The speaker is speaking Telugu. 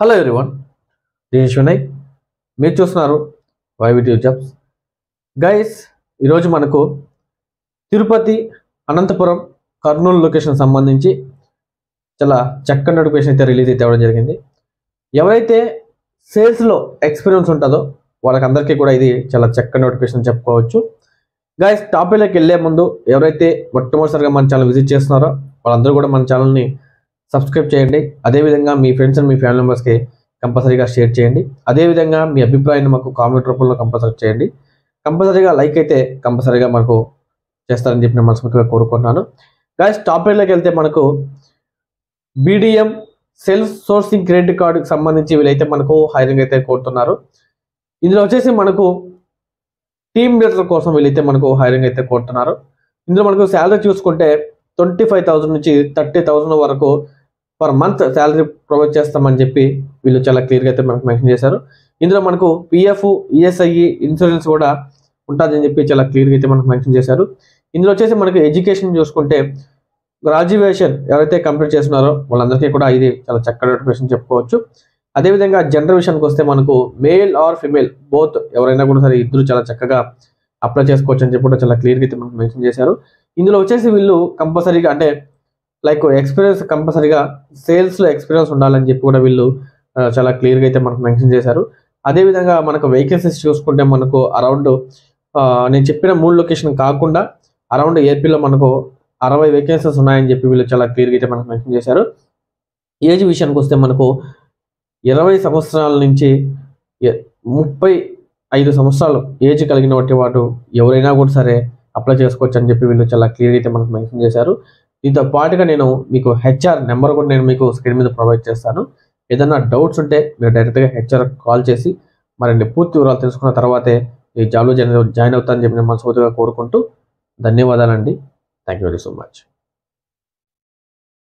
Hello everyone, this is Vinay. మీరు చూస్తున్నారు వైవిటీ జాబ్స్. గైస్, ఈరోజు మనకు తిరుపతి, అనంతపురం, కర్నూలు లొకేషన్ సంబంధించి చాలా చక్కని నోటిఫికేషన్ అయితే రిలీజ్ అయితే అవ్వడం జరిగింది. ఎవరైతే సేల్స్లో ఎక్స్పీరియన్స్ ఉంటుందో వాళ్ళకందరికీ కూడా ఇది చాలా చక్కని నోటిఫికేషన్ చెప్పుకోవచ్చు. గైస్, టాపిక్లోకి వెళ్ళే ముందు ఎవరైతే మొట్టమొదటిసారిగా మన ఛానల్ విజిట్ చేస్తున్నారో వాళ్ళందరూ కూడా మన ఛానల్ని సబ్స్క్రైబ్ చేయండి. అదేవిధంగా మీ ఫ్రెండ్స్ అండ్ మీ ఫ్యామిలీ మెంబర్స్కి కంపల్సరీగా షేర్ చేయండి. అదేవిధంగా మీ అభిప్రాయాన్ని మాకు కామెంట్ రూపంలో కంపల్సరీ చేయండి. కంపల్సరీగా లైక్ అయితే కంపల్సరీగా మనకు చేస్తారని చెప్పి నేను మనస్ఫూర్తిగా కోరుకుంటున్నాను. గైస్, టాపిక్లోకి వెళ్తే మనకు BDM సెల్ఫ్ సోర్సింగ్ క్రెడిట్ కార్డుకి సంబంధించి వీళ్ళైతే మనకు హైరింగ్ అయితే కోరుతున్నారు. ఇందులో వచ్చేసి మనకు టీమ్ లీడర్ కోసం వీళ్ళైతే మనకు హైరింగ్ అయితే కోరుతున్నారు. ఇందులో మనకు శాలరీ చూసుకుంటే 25,000 నుంచి 30,000 వరకు పర్ మంత్ శాలరీ ప్రొవైడ్ చేస్తామని చెప్పి వీళ్ళు చాలా క్లియర్గా అయితే మనకు మెన్షన్ చేశారు. ఇందులో మనకు PF, ESI ఇన్సూరెన్స్ కూడా ఉంటుందని చెప్పి చాలా క్లియర్గా అయితే మనకు మెన్షన్ చేశారు. ఇందులో వచ్చేసి మనకు ఎడ్యుకేషన్ చూసుకుంటే గ్రాడ్యుయేషన్ ఎవరైతే కంప్లీట్ చేస్తున్నారో వాళ్ళందరికీ కూడా ఇది చాలా చక్కటి నోటిఫికేషన్ చెప్పుకోవచ్చు. అదేవిధంగా జెండర్ విషయానికి వస్తే మనకు మేల్ ఆర్ ఫిమేల్ బోత్ ఎవరైనా కూడా సరే ఇద్దరు చాలా చక్కగా అప్లై చేసుకోవచ్చు అని చెప్పి కూడా చాలా క్లియర్గా అయితే మనకు మెన్షన్ చేశారు. ఇందులో వచ్చేసి వీళ్ళు కంపల్సరీగా అంటే లైక్ ఎక్స్పీరియన్స్ కంపల్సరీగా సేల్స్లో ఎక్స్పీరియన్స్ ఉండాలని చెప్పి కూడా వీళ్ళు చాలా క్లియర్గా అయితే మనకు మెన్షన్ చేశారు. అదేవిధంగా మనకు వేకెన్సీస్ చూసుకుంటే మనకు అరౌండ్ నేను చెప్పిన 3 లొకేషన్ కాకుండా అరౌండ్ ఏపీలో మనకు 60 వేకెన్సీస్ ఉన్నాయని చెప్పి వీళ్ళు చాలా క్లియర్గా అయితే మనకు మెన్షన్ చేశారు. ఏజ్ విషయానికి వస్తే మనకు 20 సంవత్సరాల నుంచి 35 సంవత్సరాలు ఏజ్ కలిగిన వాడు ఎవరైనా కూడా సరే అప్లై చేసుకోవచ్చు అని చెప్పి వీళ్ళు చాలా క్లియర్గా అయితే మనకు మెన్షన్ చేశారు. దీంతో పాటుగా నేను మీకు HR నెంబర్ కూడా నేను మీకు స్క్రీన్ మీద ప్రొవైడ్ చేస్తాను. ఏదైనా డౌట్స్ ఉంటే మీరు డైరెక్ట్గా HR కాల్ చేసి మరిన్ని పూర్తి వివరాలు తెలుసుకున్న తర్వాతే ఈ జాబ్లో జాయిన్ అవుతారని చెప్పి నేను మనస్ఫూర్తిగా కోరుకుంటూ ధన్యవాదాలండి. Thank you very so much.